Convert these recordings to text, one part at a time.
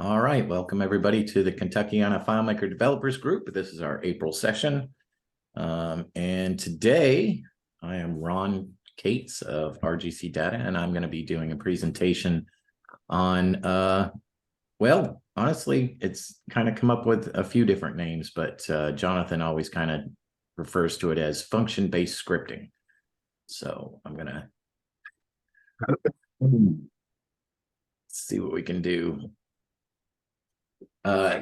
All right, welcome everybody to the Kentuckiana FileMaker Developers Group. This is our April session. And today I am Ron Cates of RGC Data, and I'm going to be doing a presentation on, well, honestly, it's kind of come up with a few different names, but Jonathan always kind of refers to it as function-based scripting. So I'm going to see what we can do.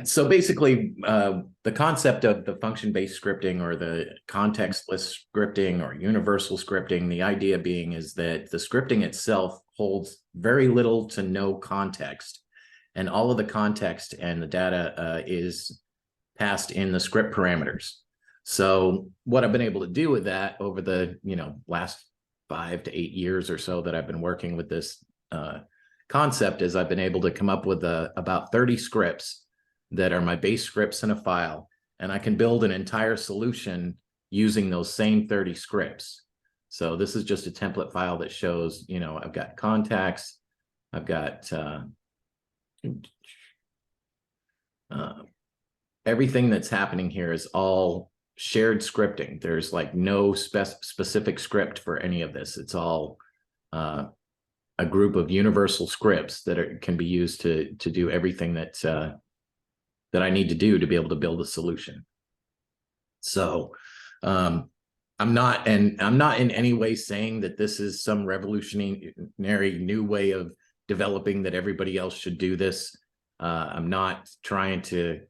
So basically, the concept of the function-based scripting or the context-less scripting or universal scripting, the idea being is that the scripting itself holds very little to no context, and all of the context and the data is passed in the script parameters. So what I've been able to do with that over the last 5 to 8 years or so that I've been working with this concept is I've been able to come up with about 30 scripts that are my base scripts in a file, and I can build an entire solution using those same 30 scripts. So this is just a template file that shows, I've got contacts, I've got everything that's happening here is all shared scripting. There's like no specific script for any of this. It's all a group of universal scripts that can be used to do everything that I need to do to be able to build a solution. So I'm not in any way saying that this is some revolutionary new way of developing that everybody else should do this. I'm not trying to,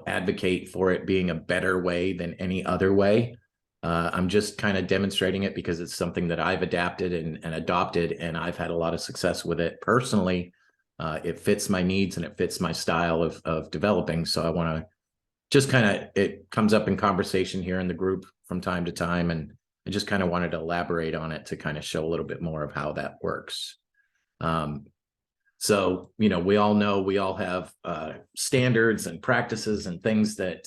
advocate for it being a better way than any other way. I'm just kind of demonstrating it because it's something that I've adapted and adopted, and I've had a lot of success with it personally. It fits my needs and it fits my style of developing. So I want to just it comes up in conversation here in the group from time to time. And I just kind of wanted to elaborate on it to kind of show a little bit more of how that works. So, we all know we all have standards and practices and things that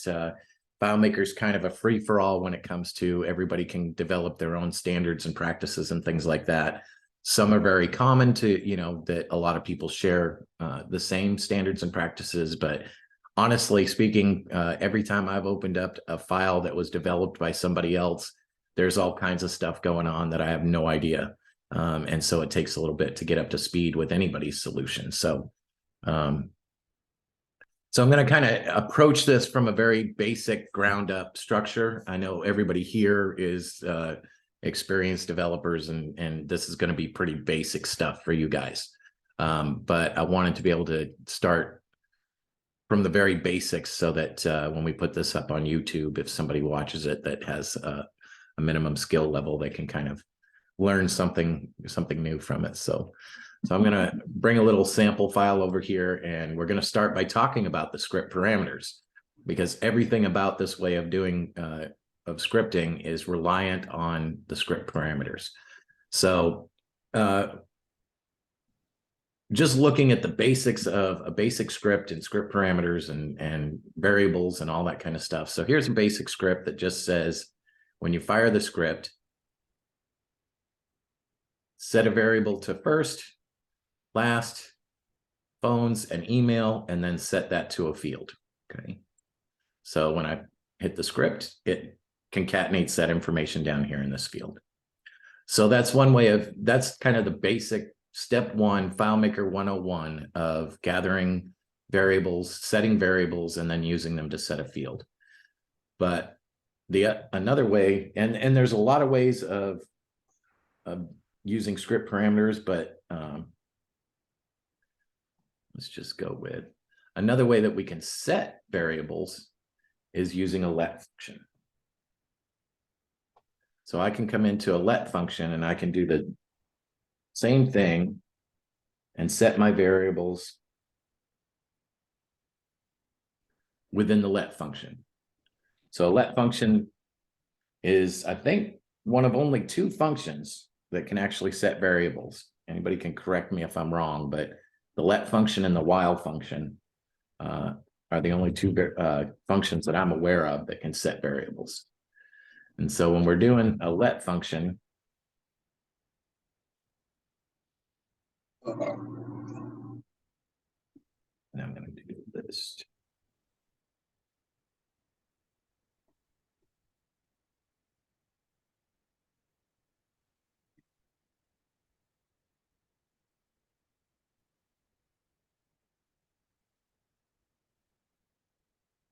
FileMaker's kind of a free-for-all when it comes to everybody can develop their own standards and practices and things like that. Some are very common to, that a lot of people share the same standards and practices. But honestly speaking, every time I've opened up a file that was developed by somebody else, there's all kinds of stuff going on that I have no idea. And so it takes a little bit to get up to speed with anybody's solution. So, I'm going to kind of approach this from a very basic ground up structure. I know everybody here is experienced developers, and this is going to be pretty basic stuff for you guys. But I wanted to be able to start from the very basics so that when we put this up on YouTube, if somebody watches it that has a minimum skill level, they can kind of learn something new from it. So I'm going to bring a little sample file over here, and we're going to start by talking about the script parameters, because everything about this way of doing of scripting is reliant on the script parameters. So just looking at the basics of a basic script and script parameters and variables and all that kind of stuff. So here's a basic script that just says, when you fire the script, set a variable to first, last, phones, and email, and then set that to a field. Okay. So when I hit the script, it concatenates that information down here in this field. So that's that's kind of the basic step one, FileMaker 101 of gathering variables, setting variables, and then using them to set a field. But another way, and there's a lot of ways of using script parameters, but let's just go with another way that we can set variables is using a let function. So I can come into a let function and I can do the same thing and set my variables within the let function. So a let function is, I think, one of only 2 functions that can actually set variables. Anybody can correct me if I'm wrong, but the let function and the while function are the only 2 functions that I'm aware of that can set variables. And so when we're doing a let function, And I'm going to do list.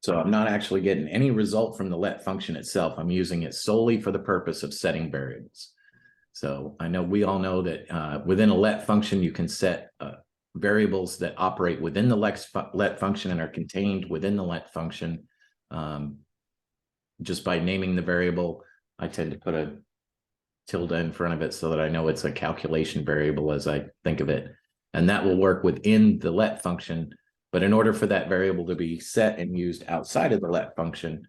So I'm not actually getting any result from the let function itself. I'm using it solely for the purpose of setting variables. So I know we all know that within a let function, you can set variables that operate within the let function and are contained within the let function. Just by naming the variable, I tend to put a tilde in front of it so that I know it's a calculation variable as I think of it. And that will work within the let function. But in order for that variable to be set and used outside of the let function,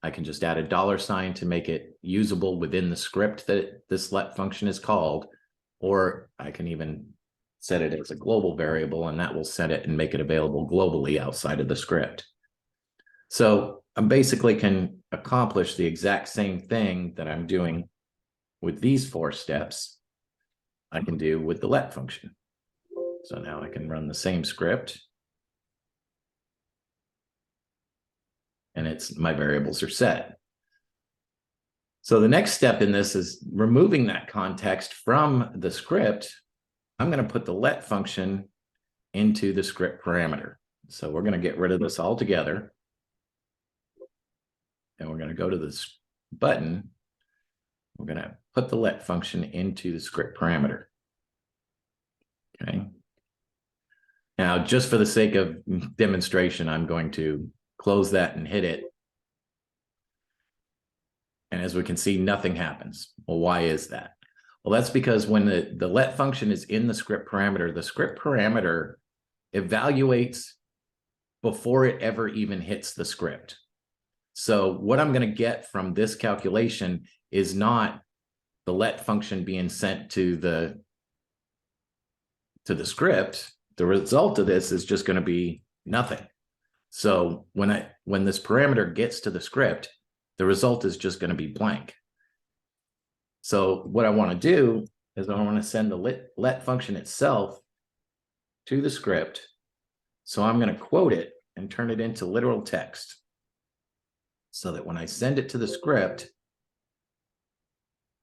I can just add a $sign to make it usable within the script that this let function is called, or I can even set it as a global variable, and that will set it and make it available globally outside of the script. So I basically can accomplish the exact same thing that I'm doing with these 4 steps, I can do with the let function. So now I can run the same script. And my variables are set. So the next step in this is removing that context from the script. I'm going to put the let function into the script parameter. So we're going to get rid of this altogether. And we're going to go to this button. We're going to put the let function into the script parameter. Okay. Now, just for the sake of demonstration, I'm going to close that and hit it. And as we can see, nothing happens. Well, why is that? Well, that's because when the let function is in the script parameter evaluates before it ever even hits the script. So what I'm going to get from this calculation is not the let function being sent to the script. The result of this is just going to be nothing. So when this parameter gets to the script, the result is just going to be blank. So what I want to do is I want to send the let function itself to the script. So I'm going to quote it and turn it into literal text so that when I send it to the script,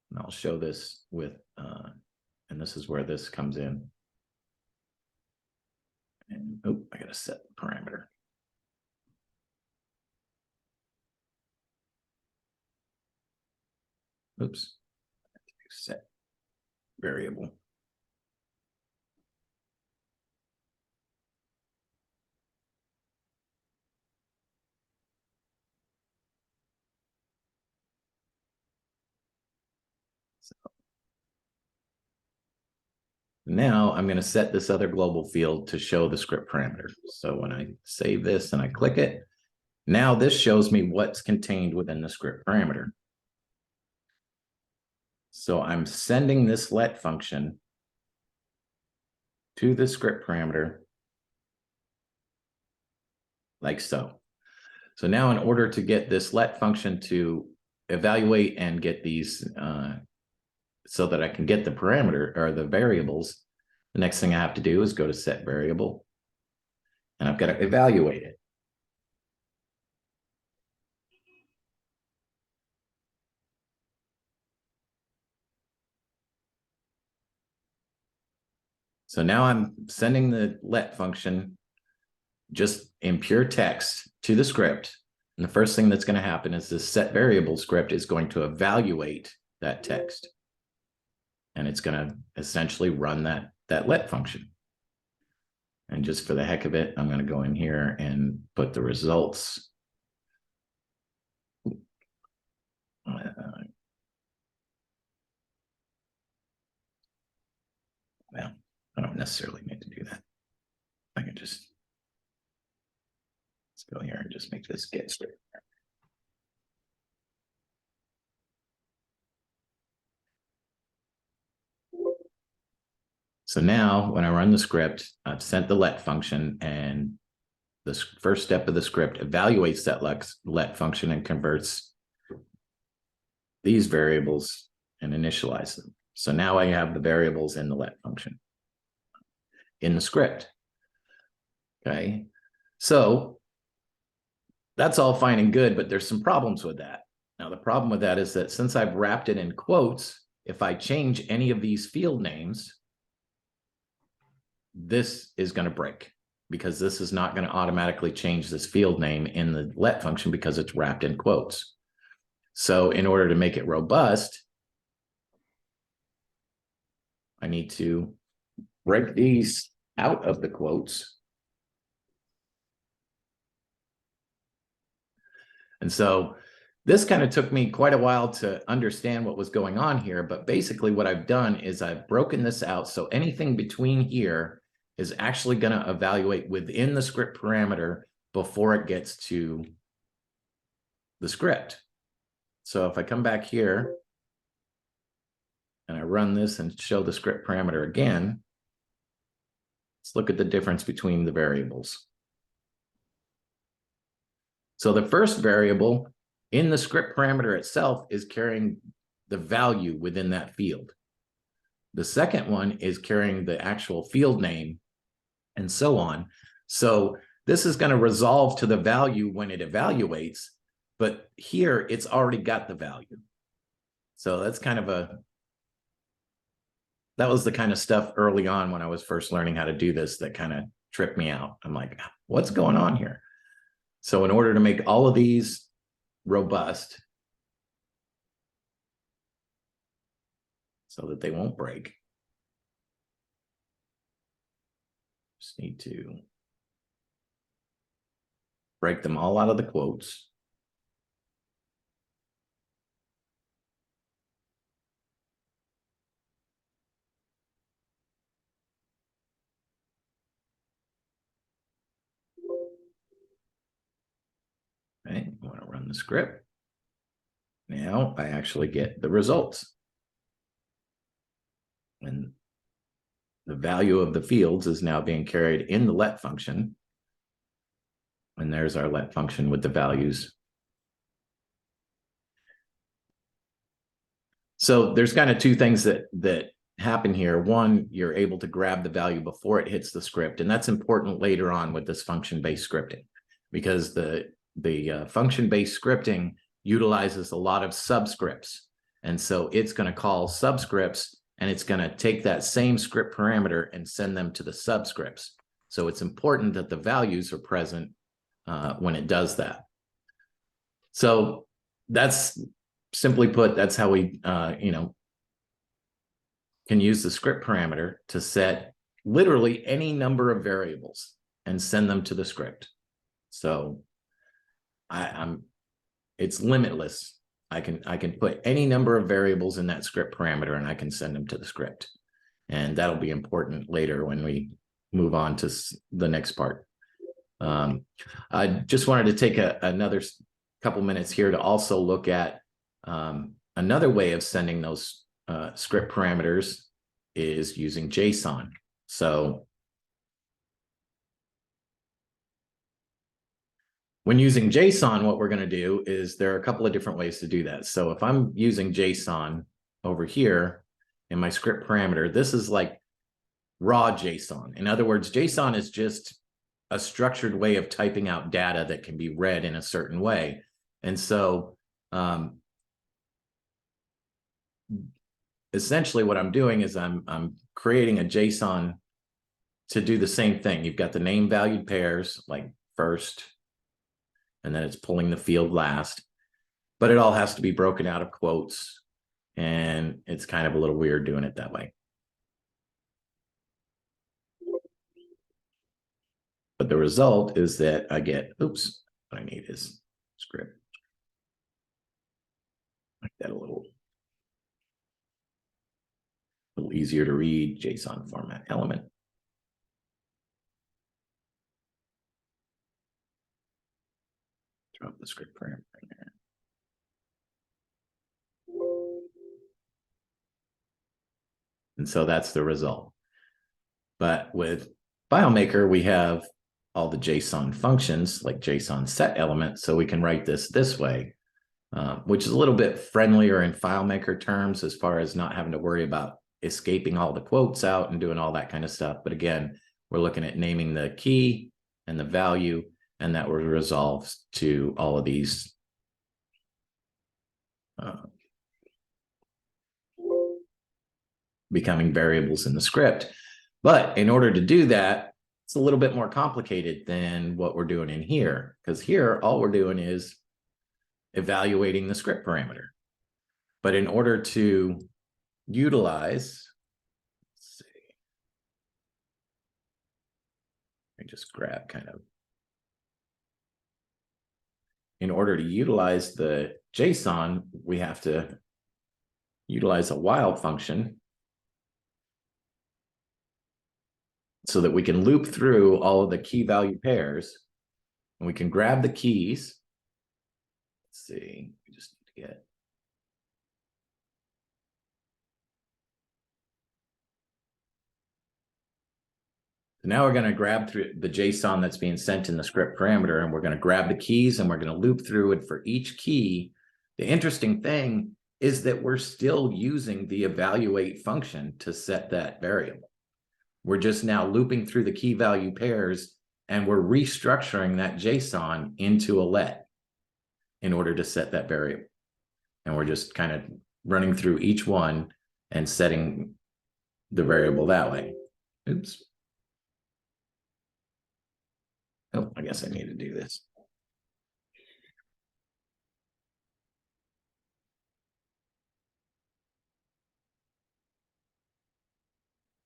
and I'll show this with, and this is where this comes in. And oh, I got to set the parameter. Oops, set variable. So now I'm going to set this other global field to show the script parameter. So when I save this and I click it, now this shows me what's contained within the script parameter. So I'm sending this let function to the script parameter like so. So now in order to get this let function to evaluate and get these so that I can get the parameter or the variables, the next thing I have to do is go to set variable, and I've got to evaluate it. So now I'm sending the let function just in pure text to the script. And the first thing that's going to happen is this set variable script is going to evaluate that text. And it's going to essentially run that let function. And just for the heck of it, I'm going to go in here and put the results. Well, I don't necessarily need to do that. I can just, let's go here and just make this get straight. So now when I run the script, I've sent the let function, and the first step of the script evaluates that let function and converts these variables and initializes them. So now I have the variables in the let function in the script. Okay. So that's all fine and good, but there's some problems with that. Now, the problem with that is that since I've wrapped it in quotes, if I change any of these field names, this is going to break, because this is not going to automatically change this field name in the let function because it's wrapped in quotes. So in order to make it robust, I need to break these out of the quotes. And so this kind of took me quite a while to understand what was going on here. But basically what I've done is I've broken this out. So anything between here is actually going to evaluate within the script parameter before it gets to the script. So if I come back here and I run this and show the script parameter again, let's look at the difference between the variables. So the first variable in the script parameter itself is carrying the value within that field. The second one is carrying the actual field name and so on. So this is going to resolve to the value when it evaluates, but here it's already got the value. So that's kind of that was the kind of stuff early on when I was first learning how to do this that kind of tripped me out. I'm like, what's going on here? So in order to make all of these robust so that they won't break, just need to break them all out of the quotes. Okay, I want to run the script. Now I actually get the results. And the value of the fields is now being carried in the let function. And there's our let function with the values. So there's kind of two things that happen here. One, you're able to grab the value before it hits the script. And that's important later on with this function-based scripting, because the function-based scripting utilizes a lot of subscripts. And so it's going to call subscripts, and it's going to take that same script parameter and send them to the subscripts. So it's important that the values are present when it does that. So that's, simply put, that's how we can use the script parameter to set literally any number of variables and send them to the script. So it's limitless. I can put any number of variables in that script parameter and I can send them to the script. And that'll be important later when we move on to the next part. I just wanted to take another couple minutes here to also look at another way of sending those script parameters is using JSON. So when using JSON, what we're going to do is there are a couple of different ways to do that. So if I'm using JSON over here in my script parameter, this is like raw JSON. In other words, JSON is just a structured way of typing out data that can be read in a certain way. And so essentially what I'm doing is I'm creating a JSON to do the same thing. You've got the name valued pairs like first, and then it's pulling the field last, but it all has to be broken out of quotes, and it's kind of a little weird doing it that way. But the result is that I get, oops, what I need is script. Make that a little easier to read, JSON format element. Drop the script parameter in there. And so that's the result. But with FileMaker, we have all the JSON functions like JSON set element. So we can write this way, which is a little bit friendlier in FileMaker terms as far as not having to worry about escaping all the quotes out and doing all that kind of stuff. But again, we're looking at naming the key and the value, and that will resolve to all of these becoming variables in the script. But in order to do that, it's a little bit more complicated than what we're doing in here, because here all we're doing is evaluating the script parameter. But in order to utilize, let's see, I just grab kind of, in order to utilize the JSON, we have to utilize a while function so that we can loop through all of the key value pairs, and we can grab the keys. Let's see, we just need to get. So now we're going to grab through the JSON that's being sent in the script parameter, and we're going to grab the keys and we're going to loop through it for each key. The interesting thing is that we're still using the evaluate function to set that variable. We're just now looping through the key value pairs, and we're restructuring that JSON into a let in order to set that variable. And we're just kind of running through each one and setting the variable that way. Oops. Oh, I guess I need to do this.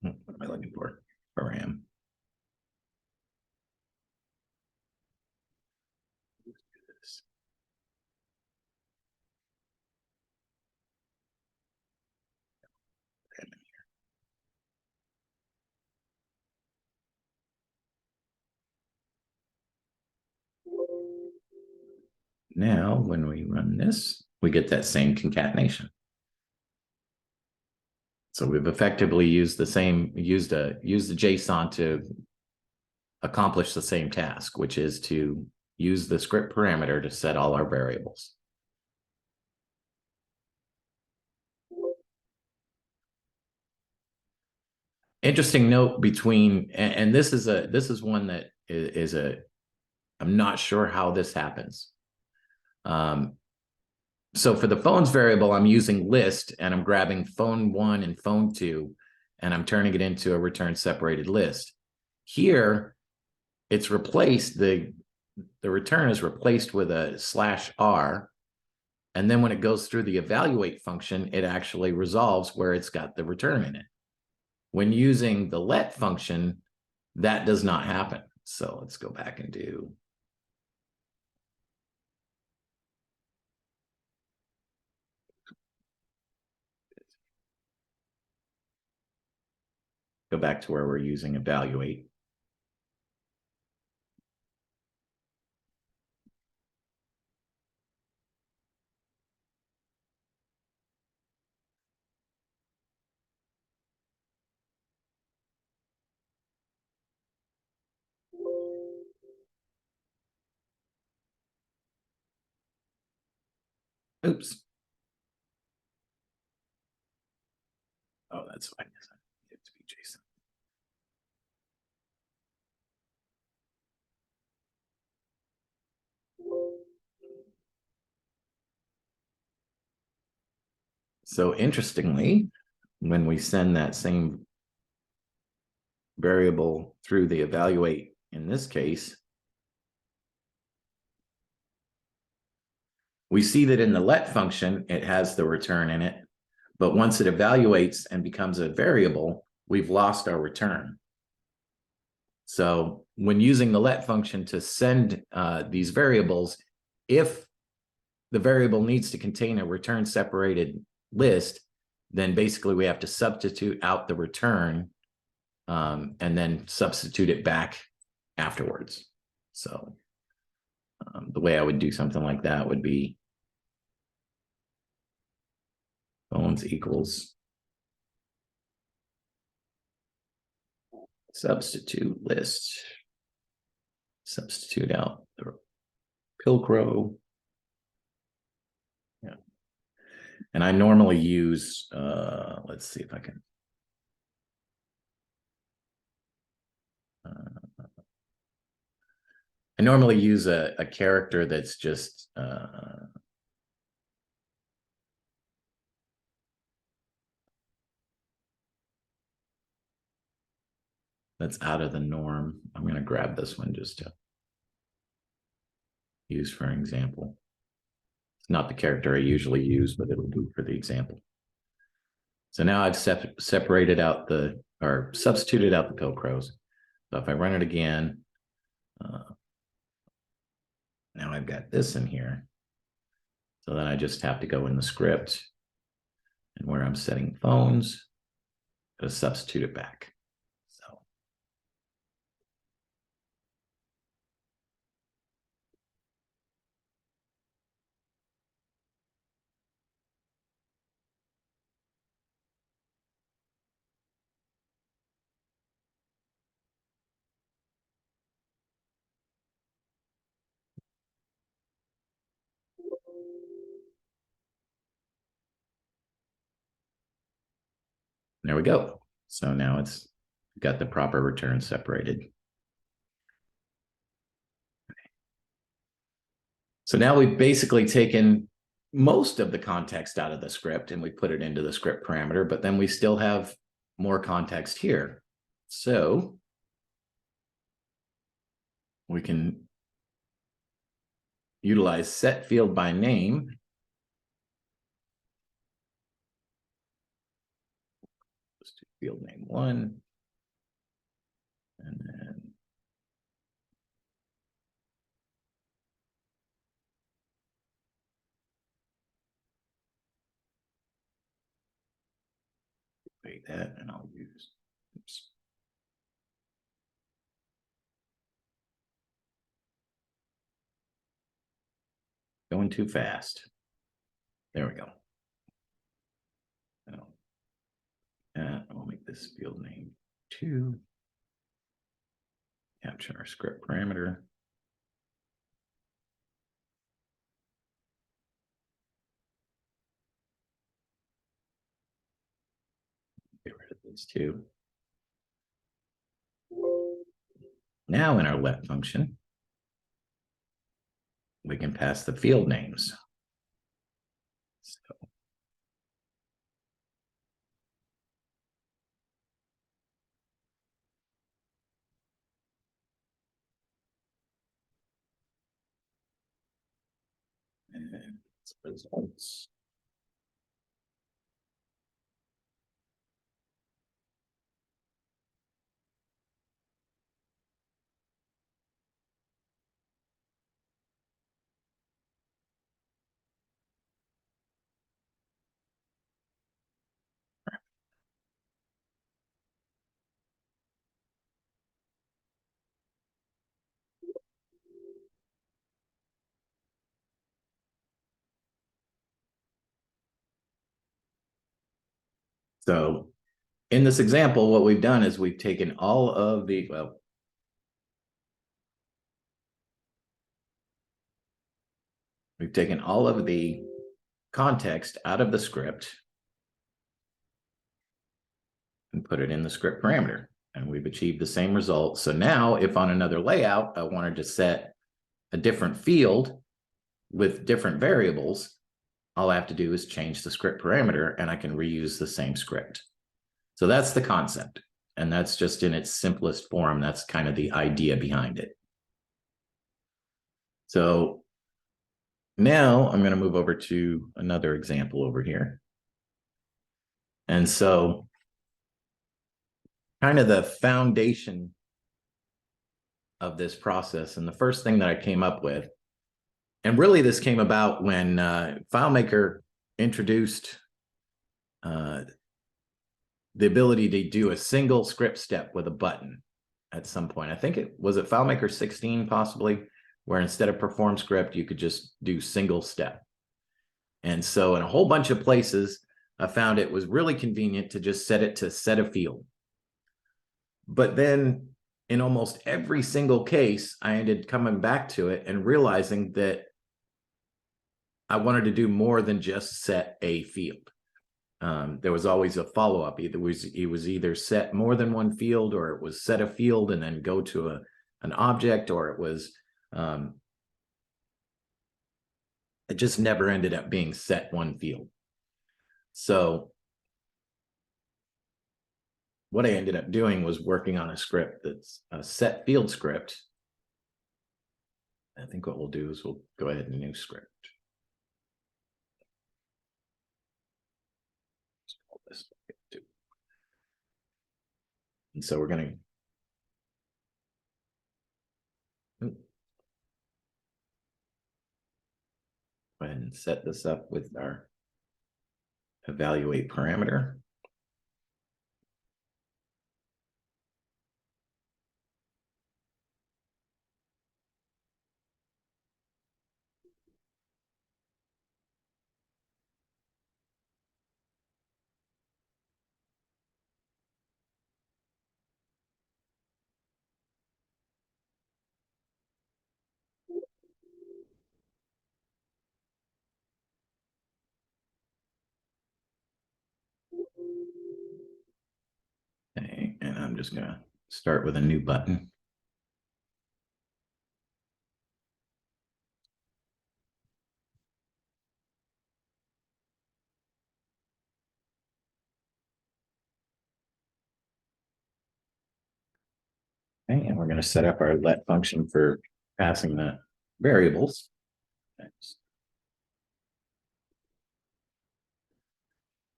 What am I looking for? Param. Now, when we run this, we get that same concatenation. So we've effectively used the same, used the JSON to accomplish the same task, which is to use the script parameter to set all our variables. Interesting note between, and this is one that is I'm not sure how this happens. So for the phones variable, I'm using list, and I'm grabbing phone 1 and phone 2, and I'm turning it into a return separated list. Here, it's replaced, the return is replaced with a /r, and then when it goes through the evaluate function, it actually resolves where it's got the return in it. When using the let function, that does not happen. So let's go back and do. Go back to where we're using evaluate. Oops. Oh, that's fine. I need it to be JSON. So interestingly, when we send that same variable through the evaluate in this case, we see that in the let function, it has the return in it. But once it evaluates and becomes a variable, we've lost our return. So when using the let function to send these variables, if the variable needs to contain a return separated list, then basically we have to substitute out the return and then substitute it back afterwards. So the way I would do something like that would be phones equals substitute list, substitute out the Pilcrow. Yeah. And I normally use, let's see if I can. I normally use a character that's just that's out of the norm. I'm going to grab this one just to use for an example. It's not the character I usually use, but it'll do for the example. So now I've separated out or substituted out the pilcrows. So if I run it again, now I've got this in here. So then I just have to go in the script and where I'm setting phones, to substitute it back. So there we go. So now it's got the proper return separated. So now we've basically taken most of the context out of the script and we put it into the script parameter, but then we still have more context here. So we can utilize set field by name. Let's do field name 1. And then wait that and I'll use, oops. Going too fast. There we go. I'll make this field name 2. Capture our script parameter. Get rid of these 2. Now in our let function, we can pass the field names. So and results. So in this example, what we've done is we've taken all of the, we've taken all of the context out of the script and put it in the script parameter, and we've achieved the same result. So now if on another layout, I wanted to set a different field with different variables, all I have to do is change the script parameter and I can reuse the same script. So that's the concept. And that's just in its simplest form. That's kind of the idea behind it. So now I'm going to move over to another example over here. And so kind of the foundation of this process, and the first thing that I came up with, and really this came about when FileMaker introduced the ability to do a single script step with a button at some point. I think it was at FileMaker 16 possibly, where instead of perform script, you could just do single step. And so in a whole bunch of places, I found it was really convenient to just set it to set a field. But then in almost every single case, I ended coming back to it and realizing that I wanted to do more than just set a field. There was always a follow-up. It was either set more than one field, or it was set a field and then go to an object, or it was It just never ended up being set one field. So what I ended up doing was working on a script that's a set field script. I think what we'll do is we'll go ahead and new script. Let's call this. And so we're going to go ahead and set this up with our evaluate parameter. Okay, and I'm just going to start with a new button. Okay, and we're going to set up our let function for passing the variables.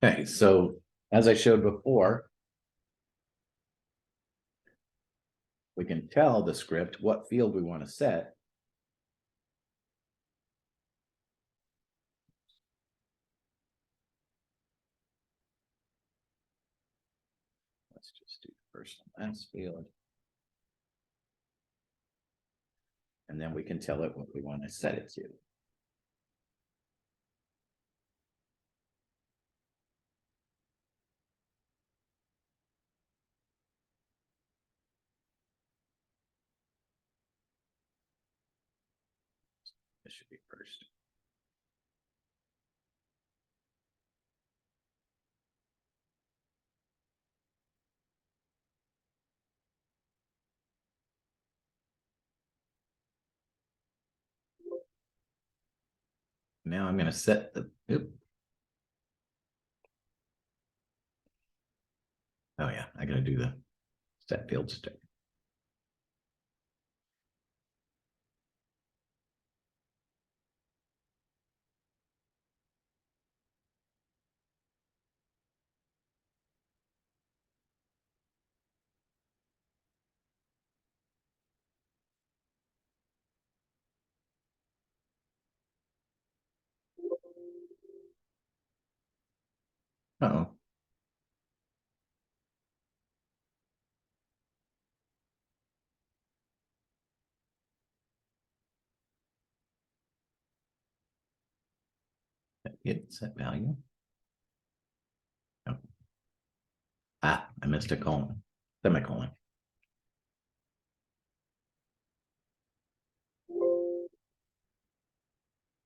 Okay, so as I showed before, we can tell the script what field we want to set. Let's just do the first and last field. And then we can tell it what we want to set it to. This should be first. Now I'm going to set the, oh yeah, I got to do the set field stick. Uh-oh. Hit set value. Oh. Ah, I missed a colon. Semicolon.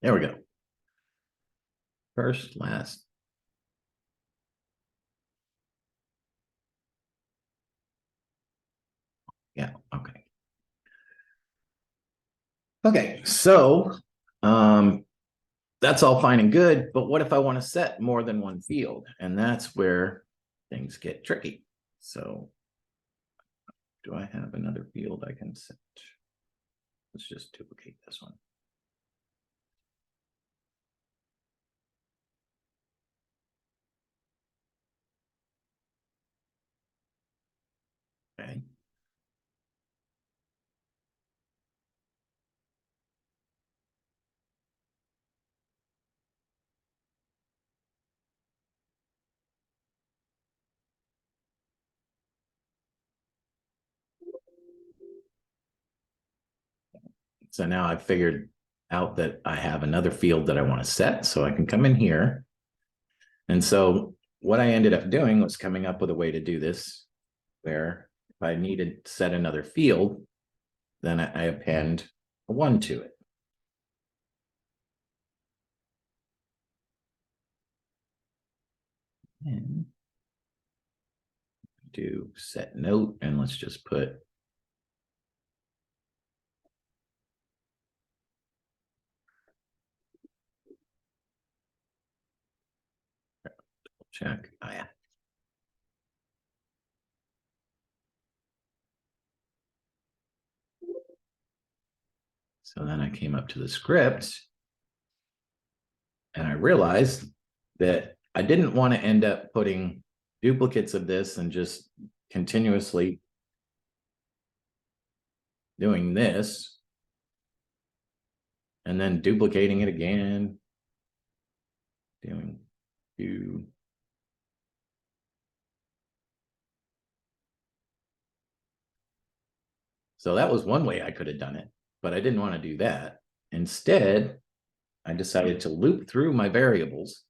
There we go. First, last. Yeah, okay. Okay, so that's all fine and good, but what if I want to set more than one field? And that's where things get tricky. So do I have another field I can set? Let's just duplicate this one. Okay. So now I've figured out that I have another field that I want to set, so I can come in here. And so what I ended up doing was coming up with a way to do this where if I needed to set another field, then I append a 1 to it. And do set note, and let's just put check. Oh, yeah. So then I came up to the script and I realized that I didn't want to end up putting duplicates of this and just continuously doing this and then duplicating it again, doing do. So that was one way I could have done it, but I didn't want to do that. Instead, I decided to loop through my variables.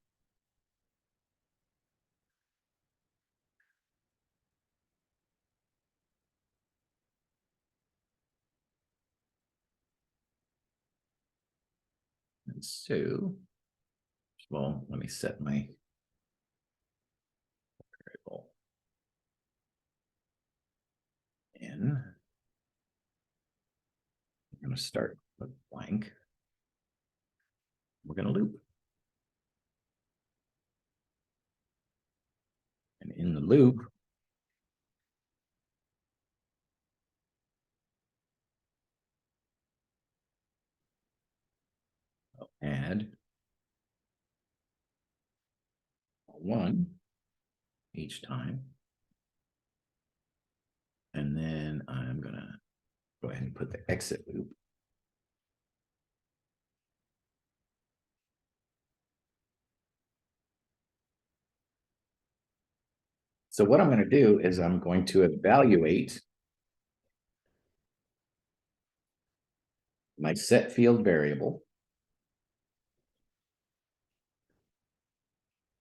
And so, well, let me set my variable in. I'm going to start with blank. We're going to loop. And in the loop, I'll add 1 each time. And then I'm going to go ahead and put the exit loop. So what I'm going to do is I'm going to evaluate my set field variable,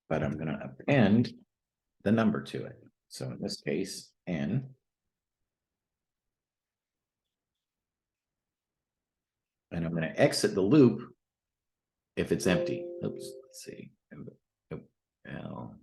but I'm going to append the number to it. So in this case, n. And I'm going to exit the loop if it's empty. Oops, let's see. L.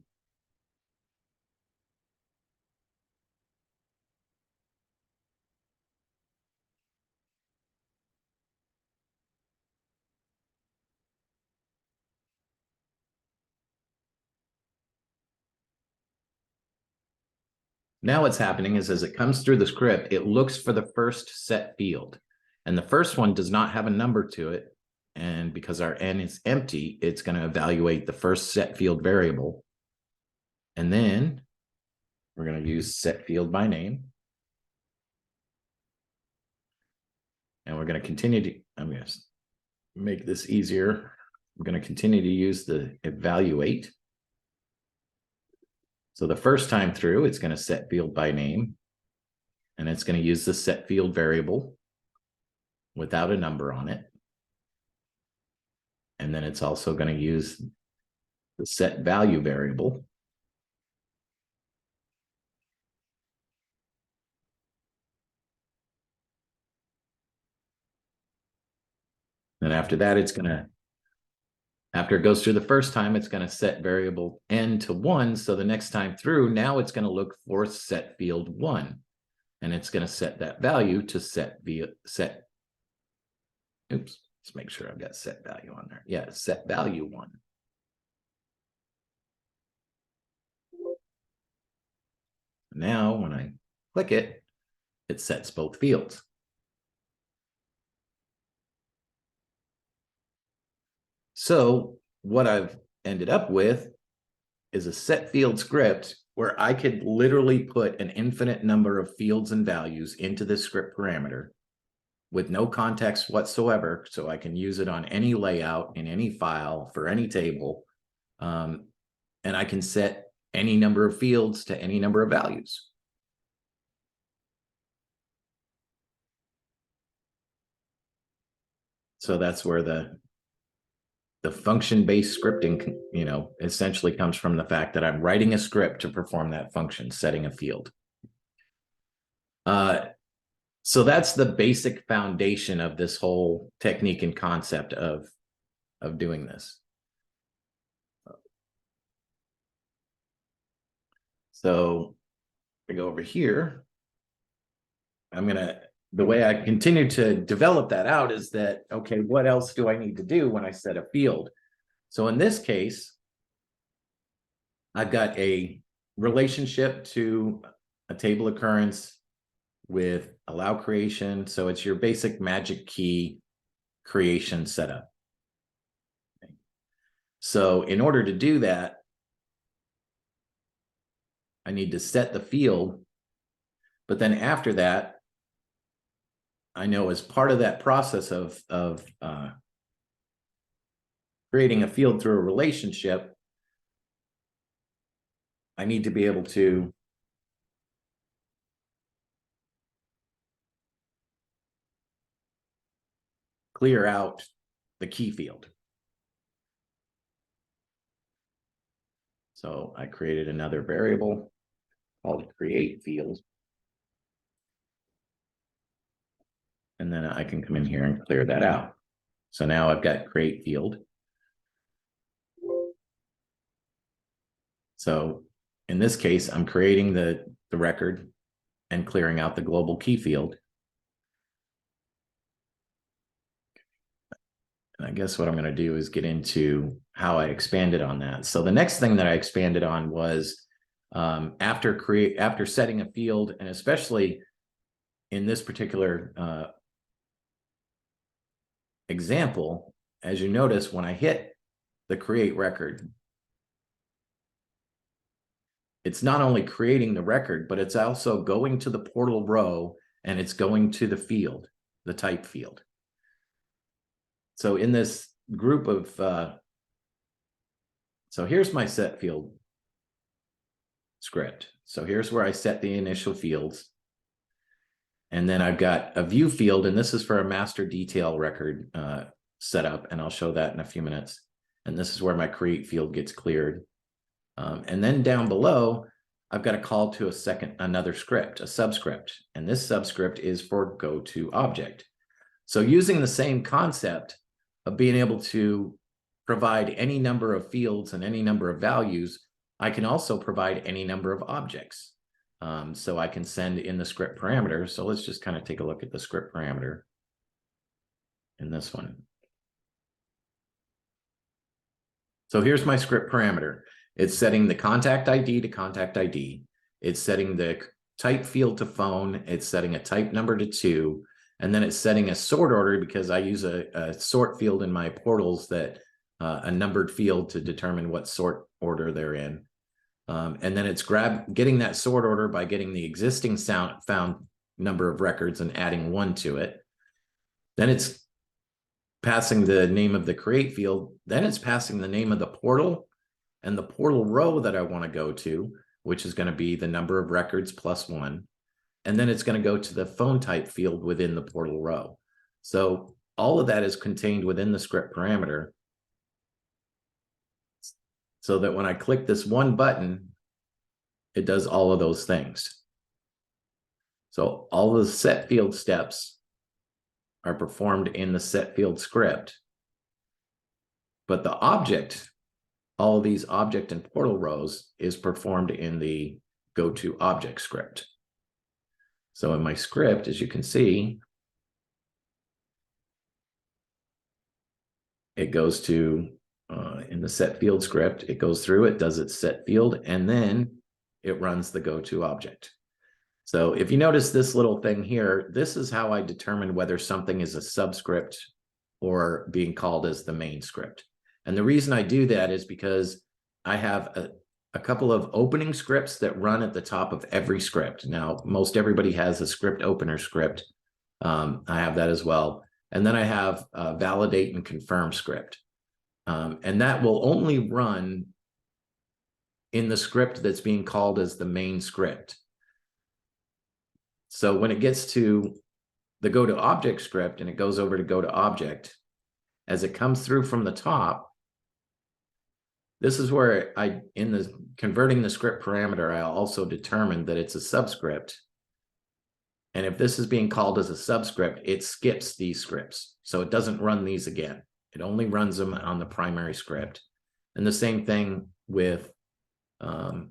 Now what's happening is as it comes through the script, it looks for the first set field. And the first one does not have a number to it. And because our n is empty, it's going to evaluate the first set field variable. And then we're going to use set field by name. And we're going to continue to, I'm going to make this easier. We're going to continue to use the evaluate. So the first time through, it's going to set field by name. And it's going to use the set field variable without a number on it. And then it's also going to use the set value variable. And after that, it's going to, after it goes through the first time, it's going to set variable n to 1. So the next time through, now it's going to look for set field 1. And it's going to set that value to set. Oops, let's make sure I've got set value on there. Yeah, set value 1. Now, when I click it, it sets both fields. So what I've ended up with is a set field script where I could literally put an infinite number of fields and values into this script parameter with no context whatsoever. So I can use it on any layout in any file for any table. And I can set any number of fields to any number of values. So that's where the function-based scripting, essentially comes from the fact that I'm writing a script to perform that function, setting a field. So that's the basic foundation of this whole technique and concept of doing this. So I go over here. The way I continue to develop that out is that, okay, what else do I need to do when I set a field? So in this case, I've got a relationship to a table occurrence with allow creation. So it's your basic magic key creation setup. Okay. So in order to do that, I need to set the field, but then after that, I know as part of that process of creating a field through a relationship, I need to be able to clear out the key field. So I created another variable called create field. And then I can come in here and clear that out. So now I've got create field. So in this case, I'm creating the record and clearing out the global key field. And I guess what I'm going to do is get into how I expanded on that. So the next thing that I expanded on was after setting a field, and especially in this particular example, as you notice, when I hit the create record, it's not only creating the record, but it's also going to the portal row and it's going to the field, the type field. So in this group of, so here's my set field script. So here's where I set the initial fields. And then I've got a view field, and this is for a master detail record setup, and I'll show that in a few minutes. And this is where my create field gets cleared. And then down below, I've got a call to another script, a subscript. And this subscript is for go to object. So using the same concept of being able to provide any number of fields and any number of values, I can also provide any number of objects. So I can send in the script parameter. So let's just kind of take a look at the script parameter in this one. So here's my script parameter. It's setting the contact ID to contact ID. It's setting the type field to phone. It's setting a type number to 2. And then it's setting a sort order because I use a sort field in my portals that a numbered field to determine what sort order they're in. And then it's getting that sort order by getting the existing found number of records and adding 1 to it. Then it's passing the name of the create field. Then it's passing the name of the portal and the portal row that I want to go to, which is going to be the number of records plus 1. And then it's going to go to the phone type field within the portal row. So all of that is contained within the script parameter, so that when I click this one button, it does all of those things. So all the set field steps are performed in the set field script, but the object, all of these object and portal rows, is performed in the go to object script. So in my script, as you can see, it goes to, in the set field script, it goes through, it does its set field, and then it runs the go to object. So if you notice this little thing here, this is how I determine whether something is a subscript or being called as the main script. And the reason I do that is because I have a couple of opening scripts that run at the top of every script. Now, most everybody has a script opener script. I have that as well. And then I have a validate and confirm script. And that will only run in the script that's being called as the main script. So when it gets to the go to object script and it goes over to go to object, as it comes through from the top, this is where in the converting the script parameter, I also determined that it's a subscript. And if this is being called as a subscript, it skips these scripts. So it doesn't run these again. It only runs them on the primary script. And the same thing with the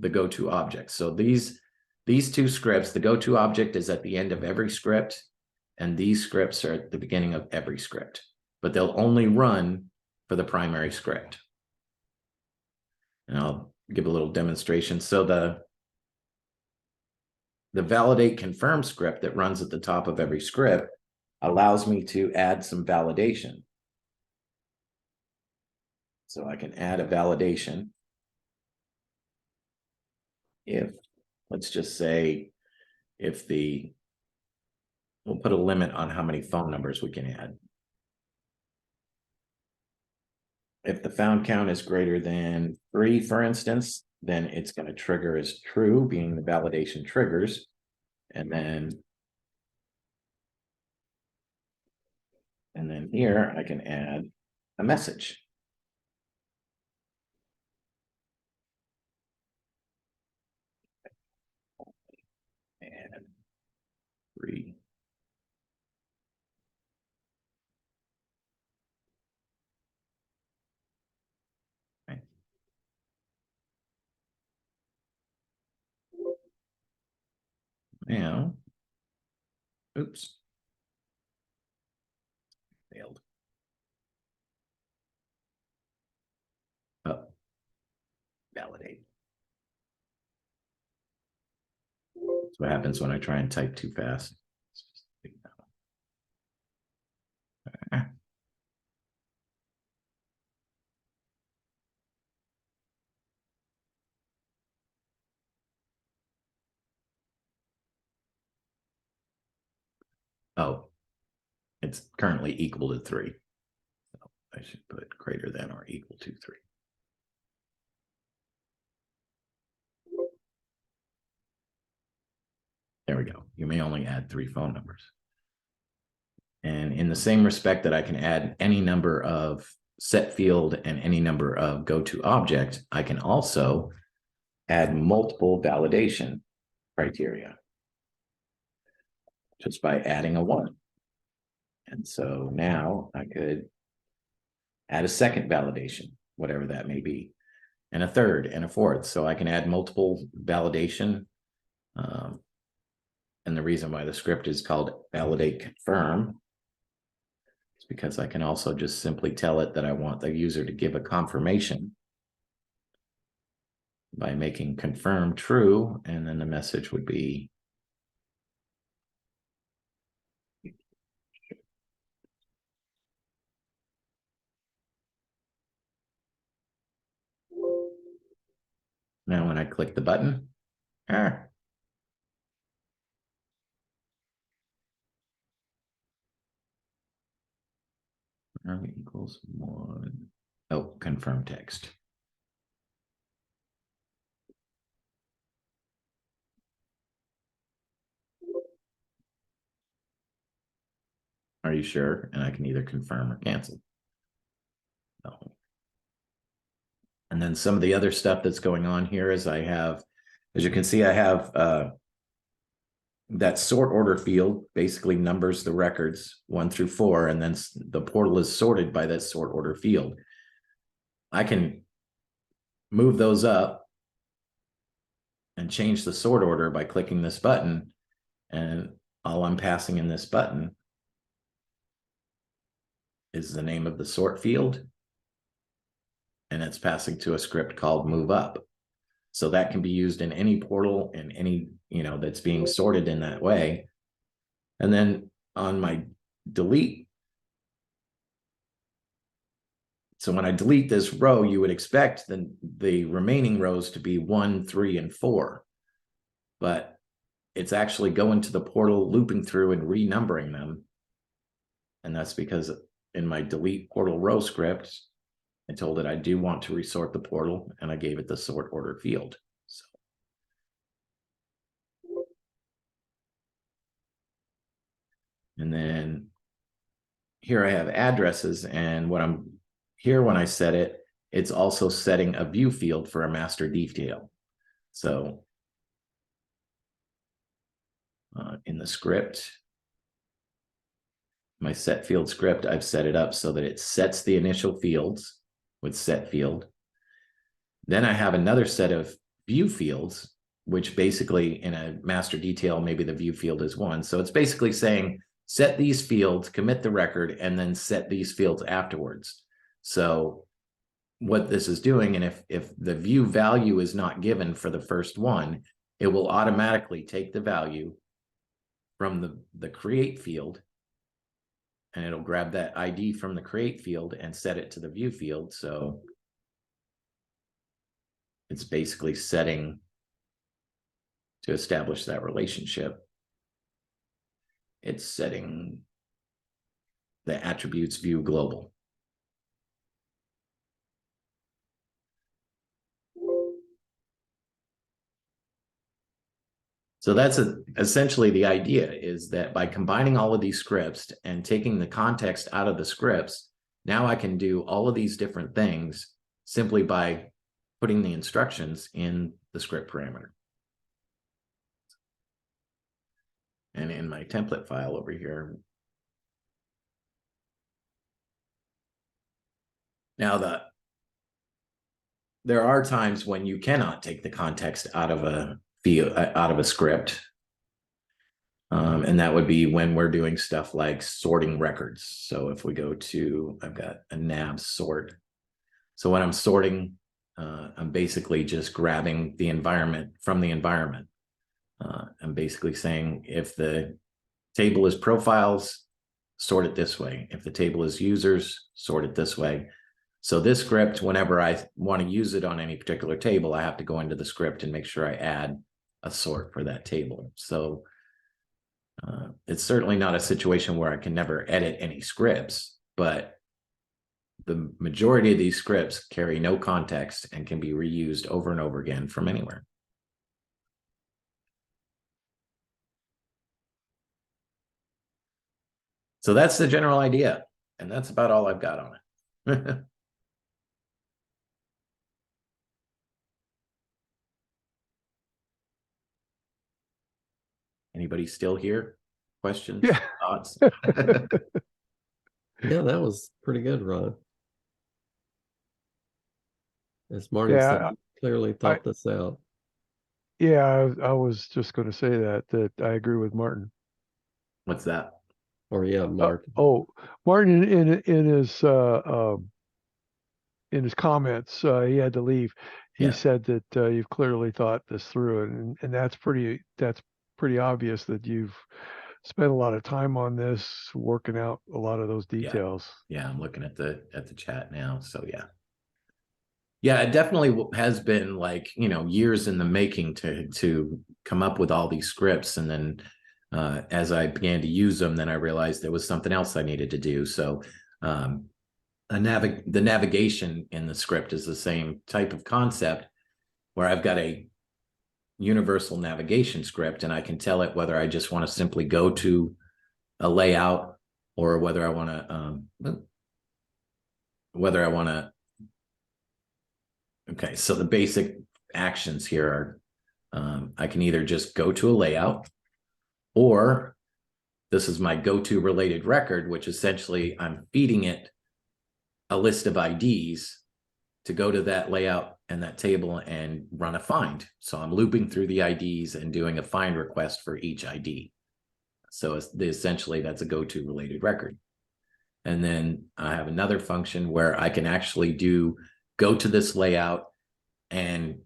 go to object. So these two scripts, the go to object is at the end of every script, and these scripts are at the beginning of every script, but they'll only run for the primary script. And I'll give a little demonstration. So the validate confirm script that runs at the top of every script allows me to add some validation. So I can add a validation if, let's just say, if we'll put a limit on how many phone numbers we can add. If the found count is greater than 3, for instance, then it's going to trigger as true, being the validation triggers. And then here I can add a message. And 3. Okay. Now, oops, failed. Oh, validate. That's what happens when I try and type too fast. Oh, it's currently equal to 3. So I should put greater than or equal to 3. There we go. You may only add 3 phone numbers. And in the same respect that I can add any number of set field and any number of go to object, I can also add multiple validation criteria just by adding a 1. And so now I could add a second validation, whatever that may be, and a third and a fourth. So I can add multiple validation. And the reason why the script is called validate confirm is because I can also just simply tell it that I want the user to give a confirmation by making confirm true, and then the message would be now when I click the button, equals 1. Oh, confirm text. Are you sure? And I can either confirm or cancel. No. And then some of the other stuff that's going on here is I have, as you can see, I have that sort order field basically numbers the records 1 through 4, and then the portal is sorted by that sort order field. I can move those up and change the sort order by clicking this button, and all I'm passing in this button is the name of the sort field, and it's passing to a script called move up. So that can be used in any portal and any, that's being sorted in that way. And then on my delete, so when I delete this row, you would expect the remaining rows to be 1, 3, and 4. But it's actually going to the portal, looping through and renumbering them. And that's because in my delete portal row script, I told it I do want to resort the portal, and I gave it the sort order field. So. And then here I have addresses, and what I'm here when I set it, it's also setting a view field for a master detail. So in the script, my set field script, I've set it up so that it sets the initial fields with set field. Then I have another set of view fields, which basically in a master detail, maybe the view field is 1. So it's basically saying, set these fields, commit the record, and then set these fields afterwards. So what this is doing, and if the view value is not given for the first one, it will automatically take the value from the create field, and it'll grab that ID from the create field and set it to the view field. So it's basically setting to establish that relationship. It's setting the attributes view global. So that's essentially the idea, is that by combining all of these scripts and taking the context out of the scripts, now I can do all of these different things simply by putting the instructions in the script parameter. And in my template file over here, now there are times when you cannot take the context out of a script. And that would be when we're doing stuff like sorting records. So if we go to, I've got a nav sort. So when I'm sorting, I'm basically just grabbing the environment from the environment. I'm basically saying if the table is profiles, sort it this way. If the table is users, sort it this way. So this script, whenever I want to use it on any particular table, I have to go into the script and make sure I add a sort for that table. So it's certainly not a situation where I can never edit any scripts, but the majority of these scripts carry no context and can be reused over and over again from anywhere. So that's the general idea, and that's about all I've got on it. Anybody still here? Questions? Yeah. Thoughts? Yeah, that was pretty good, Ron. As Marty said, you clearly thought this out. Yeah, I was just going to say that I agree with Martin. What's that? Or yeah, Martin. Martin in his comments, he had to leave. He said that you've clearly thought this through, and that's pretty obvious that you've spent a lot of time on this, working out a lot of those details. Yeah, I'm looking at the chat now. So yeah, it definitely has been like, years in the making to come up with all these scripts. And then as I began to use them, then I realized there was something else I needed to do. So the navigation in the script is the same type of concept, where I've got a universal navigation script, and I can tell it whether I just want to simply go to a layout, or whether I want to okay, so the basic actions here are, I can either just go to a layout, or this is my go-to related record, which essentially I'm feeding it a list of IDs to go to that layout and that table and run a find. So I'm looping through the IDs and doing a find request for each ID. So essentially that's a go-to related record. And then I have another function where I can actually go to this layout and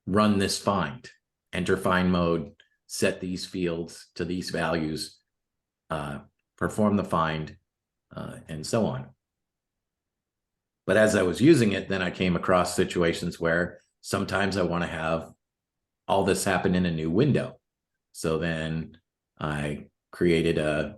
run this find, enter find mode, set these fields to these values, perform the find, and so on. But as I was using it, then I came across situations where sometimes I want to have all this happen in a new window. So then I created a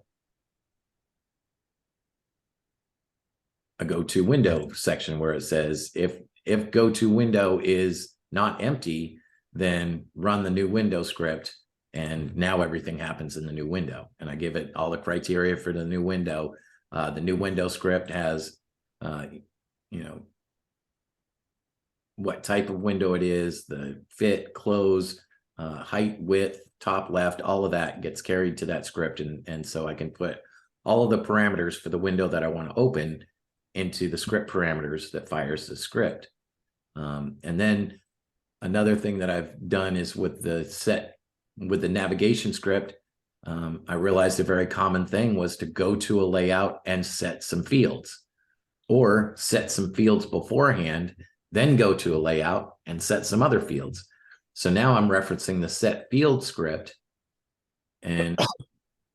go-to window section where it says, if go-to window is not empty, then run the new window script, and now everything happens in the new window. And I give it all the criteria for the new window. The new window script has, what type of window it is, the fit, close, height, width, top, left, all of that gets carried to that script. And so I can put all of the parameters for the window that I want to open into the script parameters that fires the script. And then another thing that I've done is with the navigation script, I realized a very common thing was to go to a layout and set some fields. or set some fields beforehand, then go to a layout and set some other fields. So now I'm referencing the set field script, and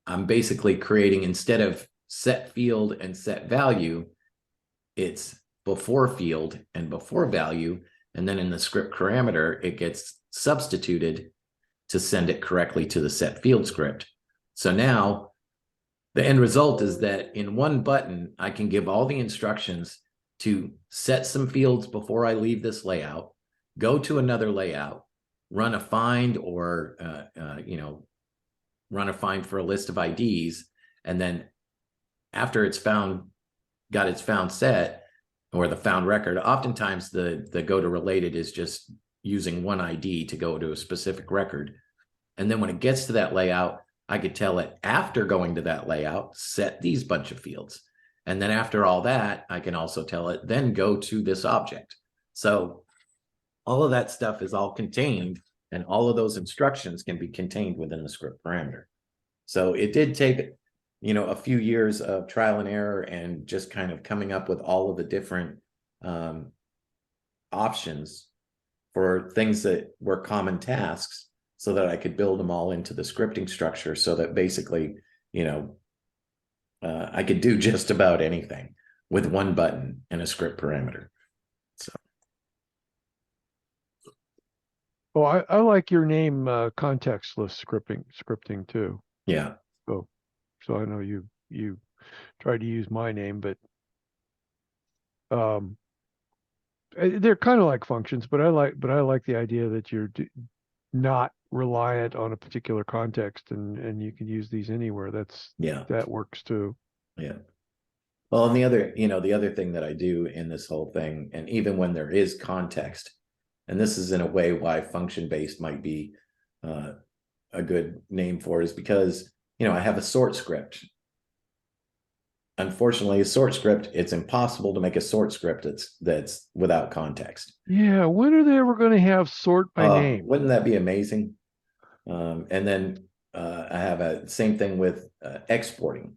I'm basically creating, instead of set field and set value, it's before field and before value. And then in the script parameter, it gets substituted to send it correctly to the set field script. So now the end result is that in one button, I can give all the instructions to set some fields before I leave this layout, go to another layout, run a find, or run a find for a list of IDs. And then after it's got its found set, or the found record, oftentimes the go to related is just using one ID to go to a specific record. And then when it gets to that layout, I could tell it, after going to that layout, set these bunch of fields. And then after all that, I can also tell it, then go to this object. So all of that stuff is all contained, and all of those instructions can be contained within the script parameter. So it did take, a few years of trial and error and just kind of coming up with all of the different options for things that were common tasks, so that I could build them all into the scripting structure, so that basically, I could do just about anything with one button and a script parameter. So. Well, I like your name, context-less scripting too. Yeah. So I know you tried to use my name, but they're kind of like functions, but I like the idea that you're not reliant on a particular context, and you can use these anywhere. That works too. Yeah. Well, and the other thing that I do in this whole thing, and even when there is context, and this is in a way why function-based might be a good name for it, is because, I have a sort script. Unfortunately, a sort script, it's impossible to make a sort script that's without context. Yeah, when are they ever going to have sort by name? Wouldn't that be amazing? And then I have a same thing with exporting.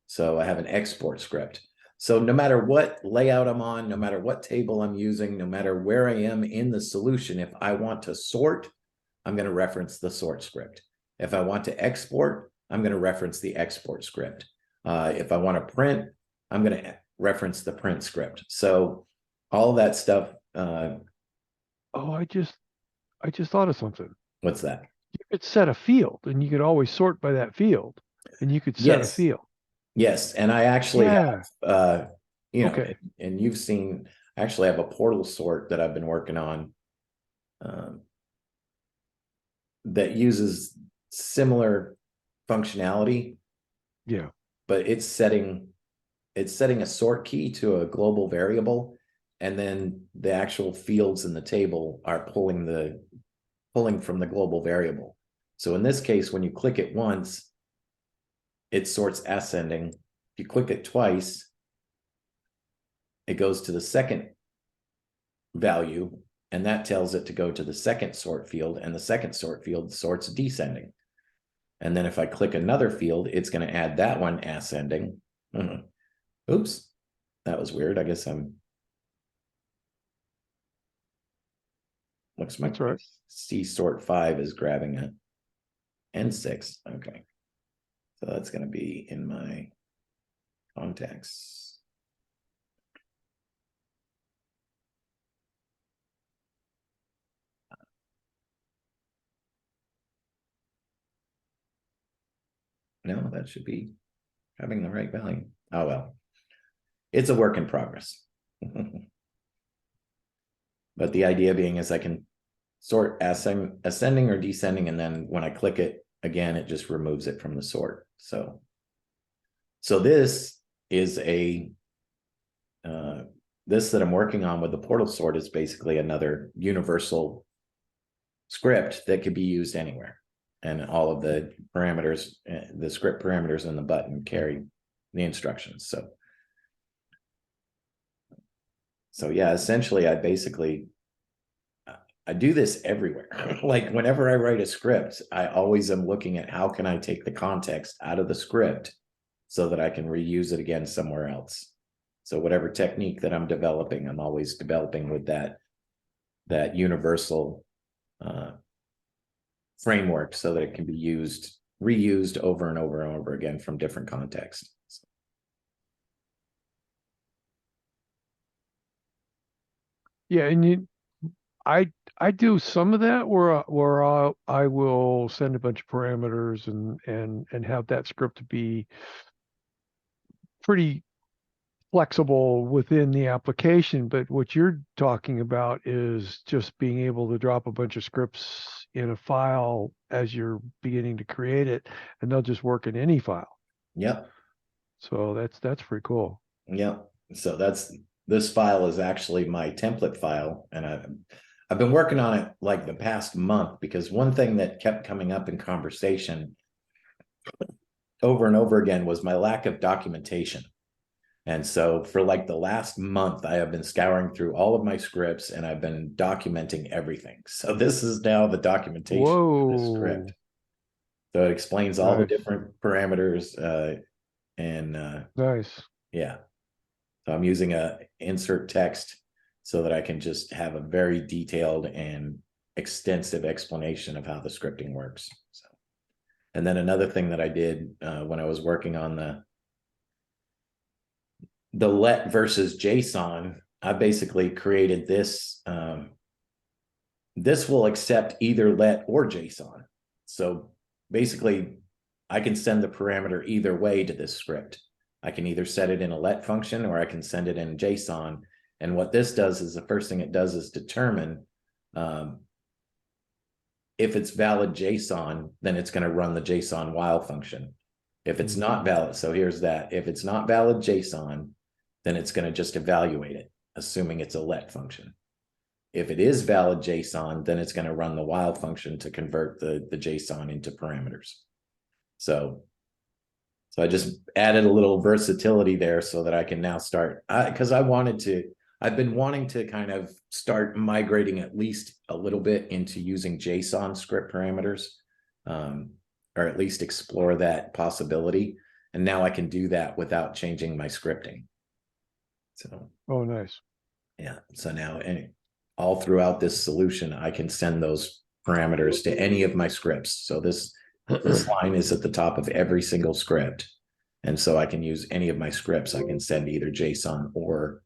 So I have an export script. So no matter what layout I'm on, no matter what table I'm using, no matter where I am in the solution, if I want to sort, I'm going to reference the sort script. If I want to export, I'm going to reference the export script. If I want to print, I'm going to reference the print script. So all that stuff. I just thought of something. What's that? You could set a field, and you could always sort by that field, and you could set a field. Yes, and I actually have, okay. and you've seen, I actually have a portal sort that I've been working on that uses similar functionality. Yeah. But it's setting a sort key to a global variable, and then the actual fields in the table are pulling from the global variable. So in this case, when you click it once, it sorts ascending. If you click it twice, it goes to the second value, and that tells it to go to the second sort field, and the second sort field sorts descending. And then if I click another field, it's going to add that one ascending. Oops, that was weird. I guess looks like right. C sort 5 is grabbing it. N6. Okay. So that's going to be in my contacts. No, that should be having the right value. Oh, well, it's a work in progress. But the idea being is I can sort ascending or descending, and then when I click it again, it just removes it from the sort. So this is this that I'm working on with the portal sort is basically another universal script that could be used anywhere. And all of the parameters, the script parameters in the button carry the instructions. So yeah, essentially I do this everywhere. Like whenever I write a script, I always am looking at how can I take the context out of the script so that I can reuse it again somewhere else. So whatever technique that I'm developing, I'm always developing with that universal framework so that it can be reused over and over and over again from different contexts. Yeah, and I do some of that where I will send a bunch of parameters and have that script be pretty flexible within the application. But what you're talking about is just being able to drop a bunch of scripts in a file as you're beginning to create it, and they'll just work in any file. Yep. So that's pretty cool. Yep. So this file is actually my template file, and I've been working on it like the past month, because one thing that kept coming up in conversation over and over again was my lack of documentation. And so for like the last month, I have been scouring through all of my scripts and I've been documenting everything. So this is now the documentation of this script. So it explains all the different parameters Nice. Yeah. So I'm using a insert text so that I can just have a very detailed and extensive explanation of how the scripting works. So, and then another thing that I did when I was working on the let versus JSON, I basically created this. This will accept either let or JSON. So basically, I can send the parameter either way to this script. I can either set it in a let function or I can send it in JSON. And what this does is the first thing it does is determine if it's valid JSON, then it's going to run the JSON while function. If it's not valid, so here's that. If it's not valid JSON, then it's going to just evaluate it, assuming it's a let function. If it is valid JSON, then it's going to run the while function to convert the JSON into parameters. So I just added a little versatility there so that I can now start, because I've been wanting to kind of start migrating at least a little bit into using JSON script parameters, or at least explore that possibility. And now I can do that without changing my scripting. So, oh, nice. Yeah. So now all throughout this solution, I can send those parameters to any of my scripts. So this line is at the top of every single script. And so I can use any of my scripts. I can send either JSON or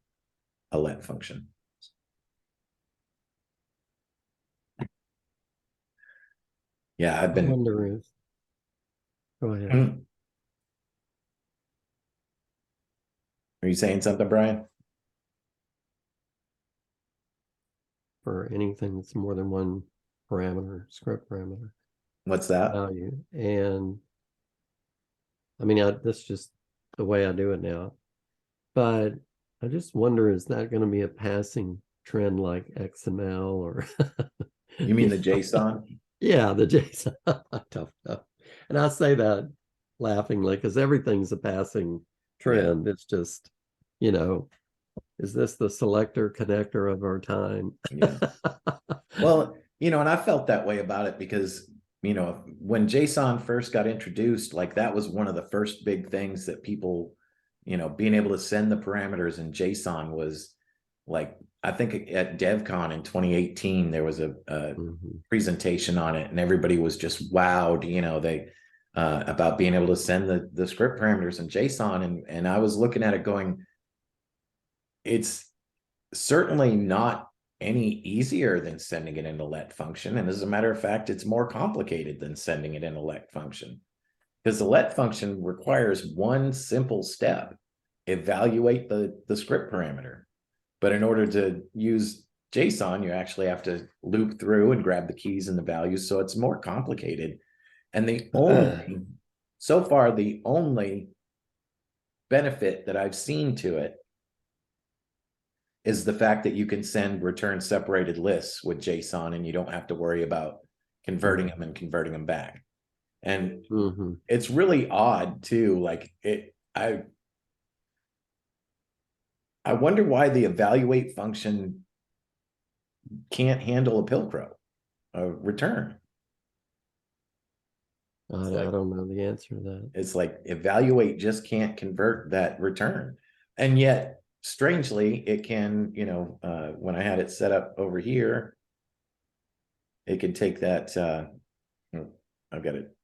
a let function. Yeah, I've been. I wonder if. Go ahead. Are you saying something, Brian? For anything that's more than one parameter, script parameter. What's that? Value. And I mean, that's just the way I do it now. But I just wonder, is that going to be a passing trend like XML or? You mean the JSON? Yeah, the JSON. Tough. And I say that laughingly because everything's a passing trend. Yeah. It's just, is this the selector connector of our time? Yeah. Well, and I felt that way about it because, when JSON first got introduced, like that was one of the first big things that people, being able to send the parameters in JSON was like, I think at DevCon in 2018, there was a presentation on it and everybody was just wowed, about being able to send the script parameters in JSON. And I was looking at it going, it's certainly not any easier than sending it in a let function. And as a matter of fact, it's more complicated than sending it in a let function because the let function requires one simple step, evaluate the script parameter. But in order to use JSON, you actually have to loop through and grab the keys and the values. So it's more complicated. And so far, the only benefit that I've seen to it is the fact that you can send return separated lists with JSON and you don't have to worry about converting them and converting them back. And it's really odd too. Like I wonder why the evaluate function can't handle a pilcrow, a return. I don't know the answer to that. It's like evaluate just can't convert that return. And yet strangely, it can, when I had it set up over here, it can take that, I've got it.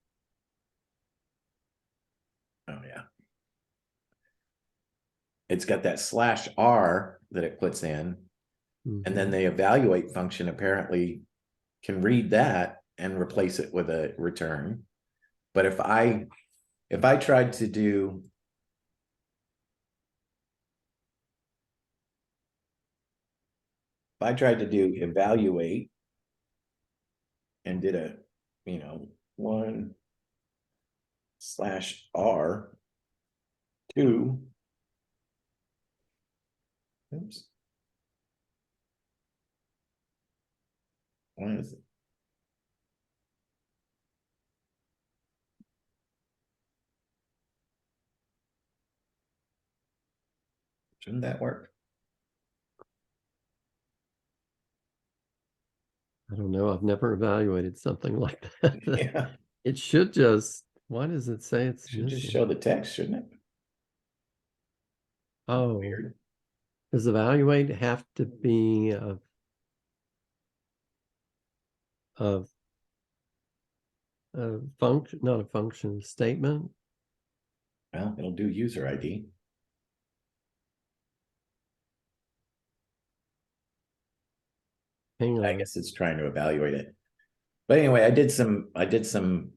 Oh yeah. It's got that /R that it puts in, and then the evaluate function apparently can read that and replace it with a return. But if I tried to do evaluate and did a 1/R2, oops, why is it? Shouldn't that work? I don't know. I've never evaluated something like that. Yeah, It should just, why does it say it's should just missing? show the text, shouldn't it? Oh, Weird. does evaluate have to be of a function, not a function, statement? Well, it'll do user ID. Hang I on. guess it's trying to evaluate it. But anyway, I did some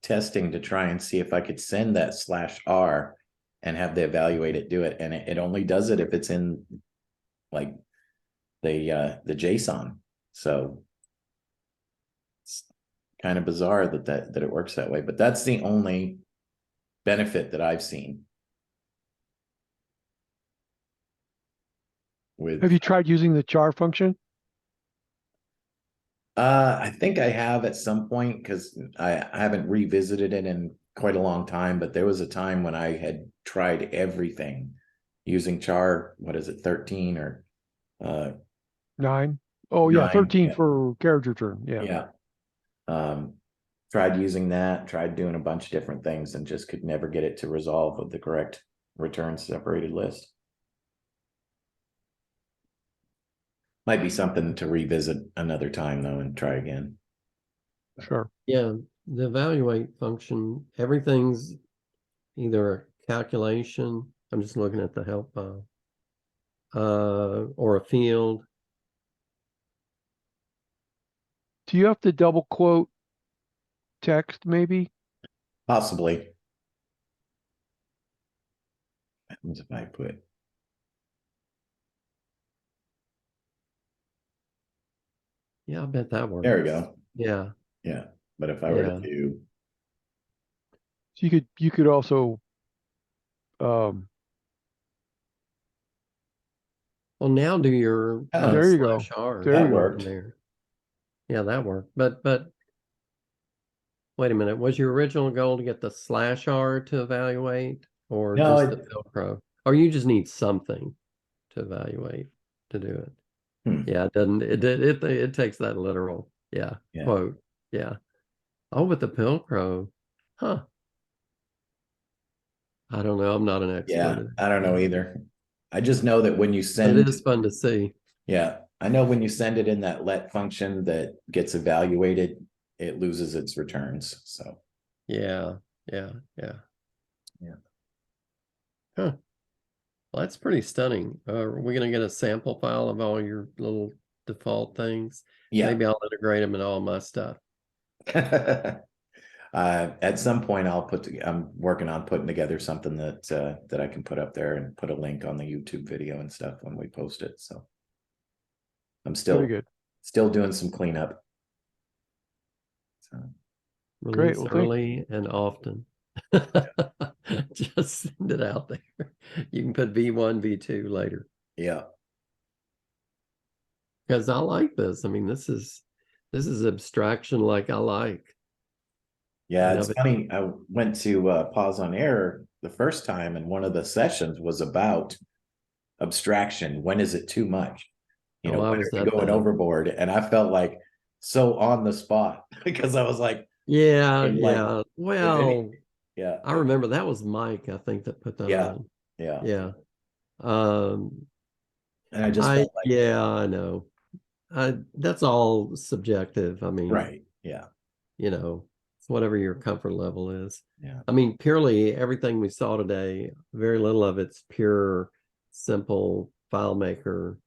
testing to try and see if I could send that /R and have the evaluate it do it, and it only does it if it's in like the JSON. So it's kind of bizarre that it works that way, but that's the only benefit that I've seen with. Have you tried using the char function? I think I have at some point, because I haven't revisited it in quite a long time, but there was a time when I had tried everything using char, what is it, 13 or 9? Oh yeah, 9, 13 yeah. for carriage return. Yeah. Tried using that, tried doing a bunch of different things, and just could never get it to resolve with the correct return separated list. Might be something to revisit another time though and try again. Sure. Yeah, the evaluate function, everything's either a calculation. I'm just looking at the help file, or a field. Do you have to double quote text maybe? Possibly. What happens if I put? Yeah, I bet that works. There we go. Yeah. Yeah, but if I were to Yeah. do, So you could also Well, now do your Oh, there you go. /R There you that go. worked. there. Yeah, that worked. But wait a minute. Was your original goal to get the /R to evaluate, or No, just the Pilcrow? Or you just need something to evaluate to do it? Yeah, it doesn't. It takes that literal. Yeah. Yeah. Quote. Yeah. Oh, with the Pilcrow, huh? I don't know. I'm not an expert. Yeah, I don't know either. I just know that when you But send, it is fun to see. yeah, I know when you send it in that let function that gets evaluated, it loses its returns. So Yeah. yeah. Huh. Well, that's pretty stunning. Are we going to get a sample file of all your little default things? Yeah. Maybe I'll integrate them in all my stuff. At some point I'm working on putting together something that I can put up there and put a link on the YouTube video and stuff when we post it. So I'm Very good. still doing some cleanup. So Release Well, early and often. Just send it out there. You can put V1, V2 later. yeah. Because I like this. I mean, this is abstraction like I like. Yeah, And it's funny. I went to Pause on Error the first time, and one of the sessions was about abstraction. When is it too much? I When was are you at going that. overboard? And I felt like so on the spot because I was like, Yeah, like, yeah. Well, yeah, I remember that was Mike, I think, that put that yeah, on. yeah. Yeah. Um, And I just felt like, yeah, I know. That's all subjective. I mean, right. Yeah. you know, it's whatever your comfort level is. Yeah. I mean, purely everything we saw today, very little of it's pure, simple FileMaker,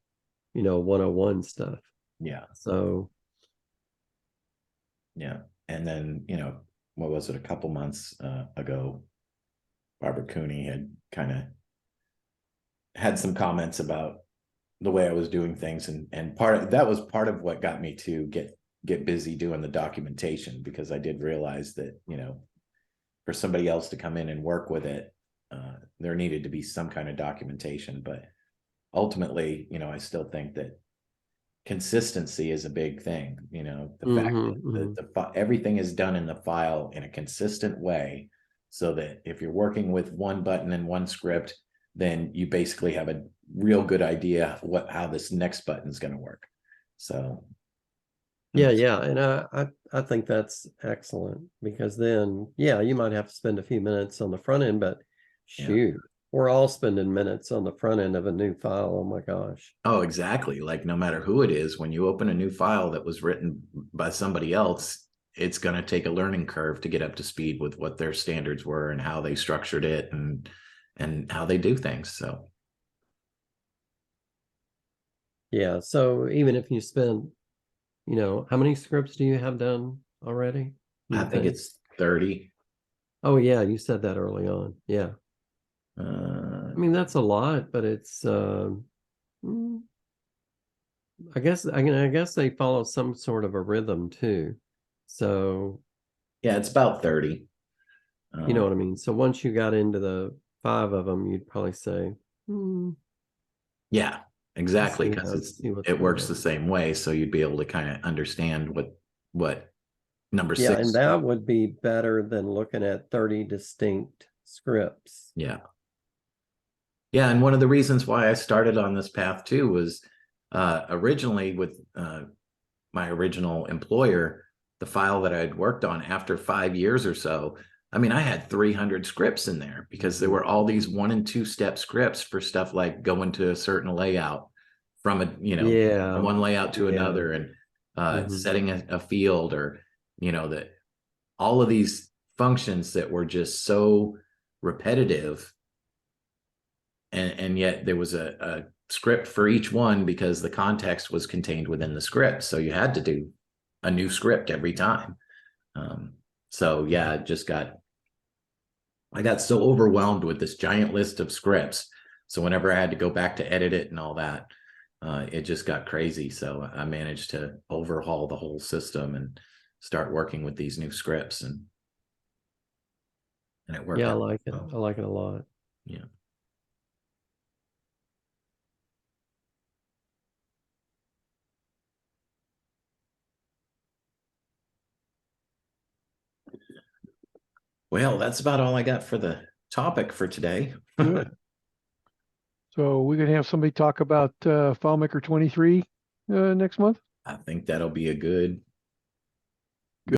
101 stuff. Yeah. So, Yeah. And then, what was it? A couple months ago, Barbara Cooney had kind of had some comments about the way I was doing things. And that was part of what got me to get busy doing the documentation, because I did realize that, for somebody else to come in and work with it, there needed to be some kind of documentation. But ultimately, I still think that consistency is a big thing. The fact that everything is done in the file in a consistent way, so that if you're working with one button and one script, then you basically have a real good idea how this next button is going to work. So yeah, and I think that's excellent, because then, yeah, you might have to spend a few minutes on the front end, but shoot, we're all spending minutes on the front end of a new file. Oh my gosh. Oh, exactly. Like, no matter who it is, when you open a new file that was written by somebody else, it's going to take a learning curve to get up to speed with what their standards were and how they structured it and how they do things. So Yeah, so even if you spend, how many scripts do you have done already? I think it's 30. Oh yeah, you said that early on. Yeah. I mean, that's a lot, but it's I guess they follow some sort of a rhythm too. So yeah, it's about 30. you know what I mean? So once you got into the 5 of them, you'd probably say, yeah, exactly, because it works the same way. So you'd be able to kind of understand what number 6. And that would be better than looking at 30 distinct scripts. Yeah. Yeah, and one of the reasons why I started on this path too was originally with my original employer, the file that I had worked on after 5 years or so. I mean, I had 300 scripts in there, because there were all these 1 and 2 step scripts for stuff like going to a certain layout from one layout to another, and setting a field, or that all of these functions that were just so repetitive. And yet there was a script for each one, because the context was contained within the script. So you had to do a new script every time. So yeah, I got so overwhelmed with this giant list of scripts. So whenever I had to go back to edit it and all that, it just got crazy. So I managed to overhaul the whole system and start working with these new scripts, and it worked. Yeah, I like it. I like it a lot. Yeah. Well, that's about all I got for the topic for today. Good. So we can have somebody talk about FileMaker 23 next month? I think that'll be a good